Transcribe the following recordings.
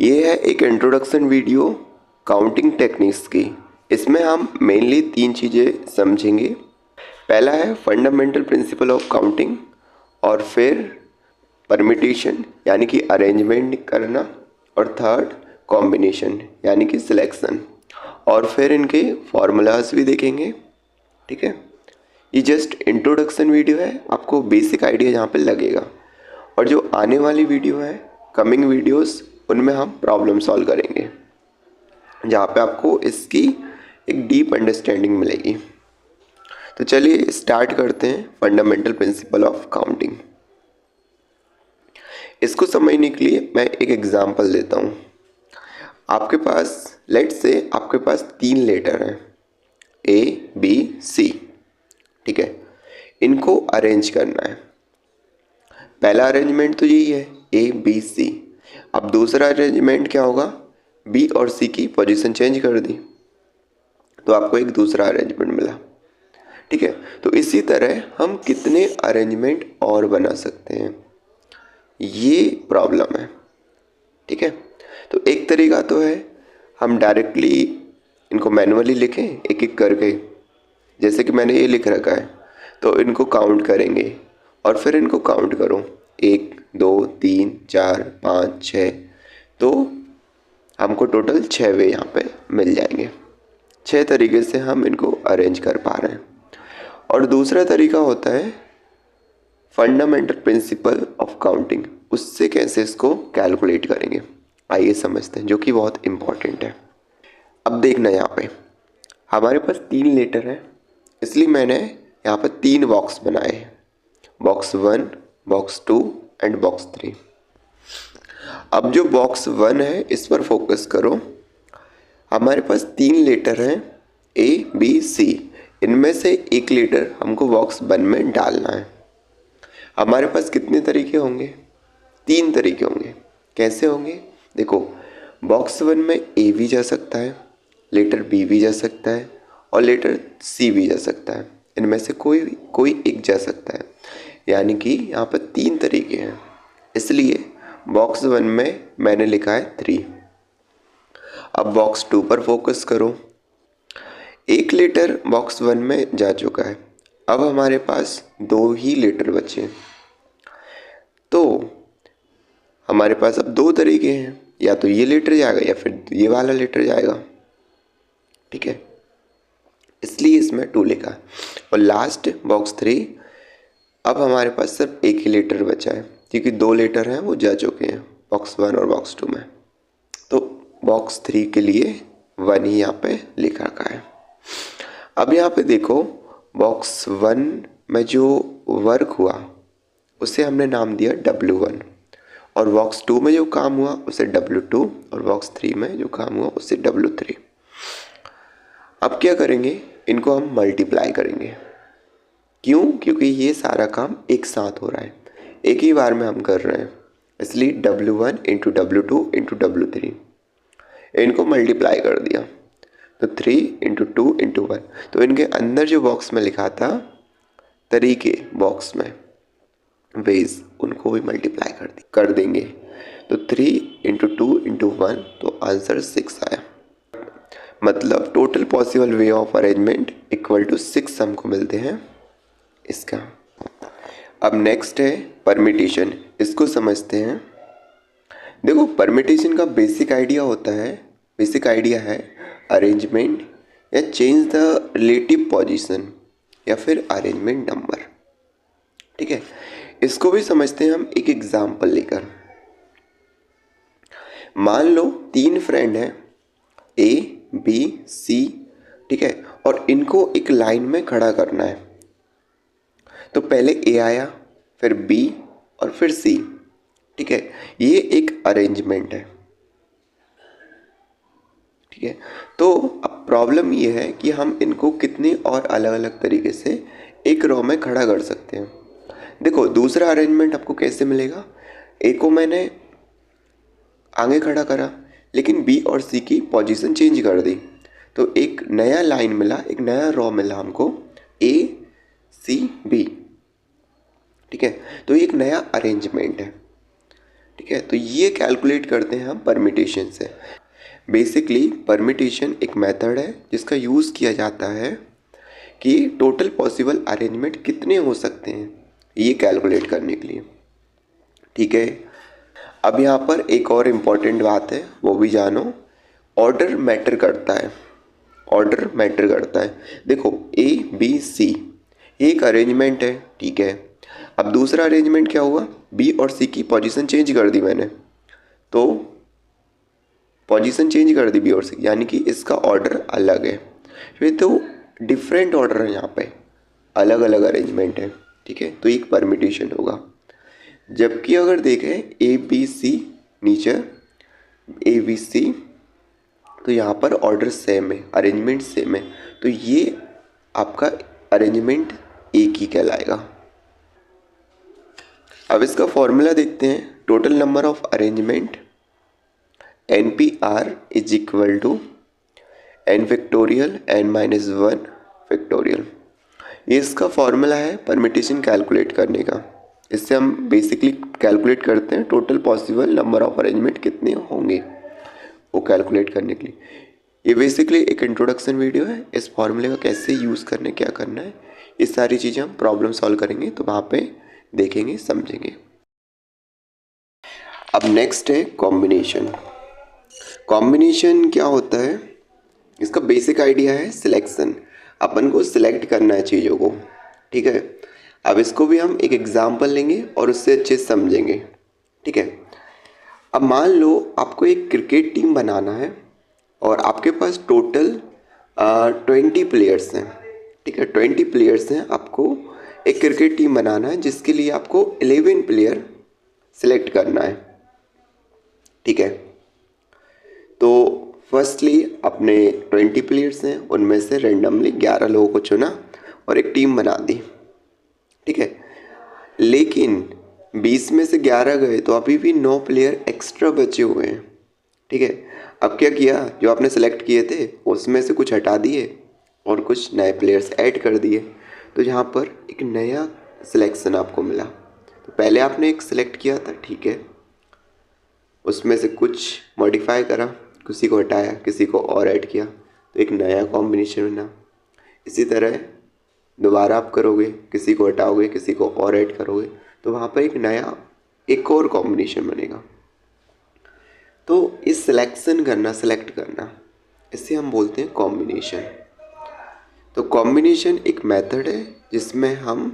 ये है एक इंट्रोडक्शन वीडियो काउंटिंग टेक्निक्स की। इसमें हम मेनली 3 चीज़ें समझेंगे। पहला है फंडामेंटल प्रिंसिपल ऑफ काउंटिंग, और फिर परमिटेशन यानी कि अरेंजमेंट करना, और थर्ड कॉम्बिनेशन यानी कि सिलेक्शन, और फिर इनके फॉर्मूलाज भी देखेंगे। ठीक है, ये जस्ट इंट्रोडक्शन वीडियो है, आपको बेसिक आइडिया यहाँ पे लगेगा। और जो आने वाली वीडियो है, कमिंग वीडियोस, उनमें हम प्रॉब्लम सॉल्व करेंगे, जहाँ पे आपको इसकी एक डीप अंडरस्टैंडिंग मिलेगी। तो चलिए स्टार्ट करते हैं फंडामेंटल प्रिंसिपल ऑफ काउंटिंग। इसको समझने के लिए मैं एक एग्जांपल देता हूँ। आपके पास लेट्स से आपके पास 3 लेटर हैं, ए बी सी। ठीक है, इनको अरेंज करना है। पहला अरेंजमेंट तो यही है, ए बी सी। अब दूसरा अरेंजमेंट क्या होगा, बी और सी की पोजीशन चेंज कर दी, तो आपको एक दूसरा अरेंजमेंट मिला। ठीक है, तो इसी तरह हम कितने अरेंजमेंट और बना सकते हैं, ये प्रॉब्लम है। ठीक है, तो एक तरीका तो है हम डायरेक्टली इनको मैनुअली लिखें एक एक करके, जैसे कि मैंने ये लिख रखा है, तो इनको काउंट करेंगे और फिर इनको काउंट करो, 1 2 3 4 5 6, तो हमको टोटल 6 वे यहाँ पे मिल जाएंगे। 6 तरीके से हम इनको अरेंज कर पा रहे हैं। और दूसरा तरीका होता है फंडामेंटल प्रिंसिपल ऑफ काउंटिंग, उससे कैसे इसको कैलकुलेट करेंगे, आइए समझते हैं, जो कि बहुत इम्पॉर्टेंट है। अब देखना, यहाँ पे हमारे पास 3 लेटर हैं, इसलिए मैंने यहाँ पर 3 बॉक्स बनाए हैं, बॉक्स 1, बॉक्स 2 एंड बॉक्स 3। अब जो बॉक्स 1 है इस पर फोकस करो। हमारे पास 3 लेटर हैं, ए बी सी। इनमें से एक लेटर हमको बॉक्स 1 में डालना है। हमारे पास कितने तरीके होंगे, 3 तरीके होंगे। कैसे होंगे, देखो, बॉक्स 1 में ए भी जा सकता है, लेटर बी भी जा सकता है, और लेटर सी भी जा सकता है। इनमें से कोई एक जा सकता है, यानी कि यहाँ पर 3 तरीके हैं, इसलिए बॉक्स 1 में मैंने लिखा है 3। अब बॉक्स 2 पर फोकस करो। एक लेटर बॉक्स 1 में जा चुका है, अब हमारे पास 2 ही लेटर बचे, तो हमारे पास अब 2 तरीके हैं, या तो ये लेटर जाएगा या फिर ये वाला लेटर जाएगा। ठीक है, इसलिए इसमें 2 लिखा है। और लास्ट बॉक्स 3, अब हमारे पास सिर्फ एक ही लेटर बचा है, क्योंकि 2 लेटर हैं वो जा चुके हैं बॉक्स 1 और बॉक्स 2 में, तो बॉक्स 3 के लिए 1 ही यहाँ पे लिखा रखा है। अब यहाँ पे देखो, बॉक्स 1 में जो वर्क हुआ उसे हमने नाम दिया W1, और बॉक्स 2 में जो काम हुआ उसे W2, और बॉक्स 3 में जो काम हुआ उसे W3। अब क्या करेंगे, इनको हम मल्टीप्लाई करेंगे। क्यों, क्योंकि ये सारा काम एक साथ हो रहा है, एक ही बार में हम कर रहे हैं, इसलिए W1 into W2 into W3, इनको मल्टीप्लाई कर दिया, तो 3 इंटू 2 इंटू 1। तो इनके अंदर जो बॉक्स में लिखा था तरीके बॉक्स में, वेज, उनको भी मल्टीप्लाई कर देंगे, तो 3 इंटू 2 इंटू 1, तो आंसर 6 आया। मतलब total possible way of arrangement equal to 6 हमको मिलते हैं इसका। अब नेक्स्ट है परमिटेशन, इसको समझते हैं। देखो, परमिटेशन का बेसिक आइडिया है अरेंजमेंट या चेंज द रिलेटिव पोजीशन, या फिर अरेंजमेंट नंबर। ठीक है, इसको भी समझते हैं हम एक एग्जाम्पल लेकर। मान लो 3 फ्रेंड हैं, ए बी सी। ठीक है, और इनको एक लाइन में खड़ा करना है, तो पहले ए आया, फिर बी और फिर सी। ठीक है, ये एक अरेंजमेंट है। ठीक है, तो अब प्रॉब्लम ये है कि हम इनको कितने और अलग अलग तरीके से एक रो में खड़ा कर सकते हैं। देखो, दूसरा अरेंजमेंट आपको कैसे मिलेगा, ए को मैंने आगे खड़ा करा, लेकिन बी और सी की पोजीशन चेंज कर दी, तो एक नया लाइन मिला, एक नया रो मिला हमको, ए सी बी। ठीक है, तो ये एक नया अरेंजमेंट है। ठीक है। तो ये कैलकुलेट करते हैं हम परमिटेशन से। बेसिकली परमिटेशन एक मेथड है जिसका यूज़ किया जाता है कि टोटल पॉसिबल अरेंजमेंट कितने हो सकते हैं ये कैलकुलेट करने के लिए, ठीक है। अब यहाँ पर एक और इम्पॉर्टेंट बात है, वो भी जानो। ऑर्डर मैटर करता है, ऑर्डर मैटर करता है। देखो ए बी सी एक अरेंजमेंट है, ठीक है। अब दूसरा अरेंजमेंट क्या हुआ, बी और सी की पोजीशन चेंज कर दी मैंने, तो पोजीशन चेंज कर दी बी और सी, यानी कि इसका ऑर्डर अलग है। फिर तो डिफरेंट ऑर्डर है, यहाँ पे अलग अलग अरेंजमेंट है, ठीक है। तो एक परमिटेशन होगा। जबकि अगर देखें ए बी सी नीचे ए बी सी, तो यहाँ पर ऑर्डर सेम है, अरेंजमेंट सेम है, तो ये आपका अरेंजमेंट एक ही कहलाएगा। अब इसका फॉर्मूला देखते हैं। Total number of arrangement NPR is equal to n factorial n-1 factorial. ये इसका फॉर्मूला है परमिटेशन कैलकुलेट करने का। इससे हम बेसिकली कैलकुलेट करते हैं total possible number of arrangement कितने होंगे, वो कैलकुलेट करने के लिए। ये बेसिकली एक इंट्रोडक्शन वीडियो है। इस फॉर्मूले का कैसे यूज़ करना, क्या करना है, ये सारी चीज़ें हम प्रॉब्लम सॉल्व करेंगे तो वहाँ पे देखेंगे, समझेंगे। अब नेक्स्ट है कॉम्बिनेशन। कॉम्बिनेशन क्या होता है, इसका बेसिक आइडिया है सिलेक्शन। अपन को सिलेक्ट करना है चीज़ों को, ठीक है। अब इसको भी हम एक एग्जाम्पल लेंगे और उससे अच्छे से समझेंगे, ठीक है। अब मान लो आपको एक क्रिकेट टीम बनाना है और आपके पास टोटल 20 प्लेयर्स हैं, ठीक है। 20 प्लेयर्स हैं, आपको एक क्रिकेट टीम बनाना है जिसके लिए आपको 11 प्लेयर सिलेक्ट करना है, ठीक है। तो फर्स्टली अपने 20 प्लेयर्स हैं, उनमें से रेंडमली 11 लोगों को चुना और एक टीम बना दी, ठीक है। लेकिन 20 में से 11 गए तो अभी भी 9 प्लेयर एक्स्ट्रा बचे हुए हैं, ठीक है। अब क्या किया, जो आपने सेलेक्ट किए थे उसमें से कुछ हटा दिए और कुछ नए प्लेयर्स ऐड कर दिए, तो यहाँ पर एक नया सिलेक्शन आपको मिला। तो पहले आपने एक सिलेक्ट किया था, ठीक है, उसमें से कुछ मॉडिफाई करा, किसी को हटाया, किसी को और ऐड किया, तो एक नया कॉम्बिनेशन बना। इसी तरह दोबारा आप करोगे, किसी को हटाओगे, किसी को और ऐड करोगे, तो वहाँ पर एक नया एक और कॉम्बिनेशन बनेगा। तो इस सिलेक्शन करना, सेलेक्ट करना, इसे हम बोलते हैं कॉम्बिनेशन। तो कॉम्बिनेशन एक मेथड है जिसमें हम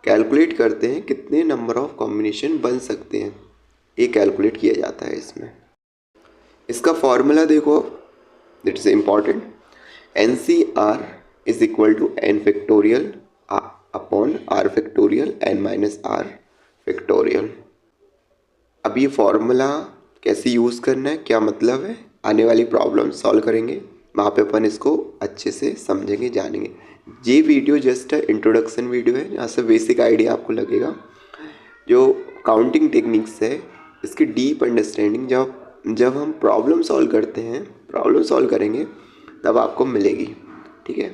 कैलकुलेट करते हैं कितने नंबर ऑफ कॉम्बिनेशन बन सकते हैं, ये कैलकुलेट किया जाता है इसमें। इसका फॉर्मूला देखो, that is important. NCR is equal to n factorial upon r factorial n-r factorial. अब ये फॉर्मूला कैसे यूज़ करना है, क्या मतलब है, आने वाली प्रॉब्लम सॉल्व करेंगे, वहाँ पे अपन इसको अच्छे से समझेंगे, जानेंगे। ये वीडियो जस्ट इंट्रोडक्शन वीडियो है, जहाँ से बेसिक आइडिया आपको लगेगा। जो काउंटिंग टेक्निक्स है, इसकी डीप अंडरस्टैंडिंग जब हम प्रॉब्लम सॉल्व करते हैं, प्रॉब्लम सॉल्व करेंगे तब आपको मिलेगी, ठीक है।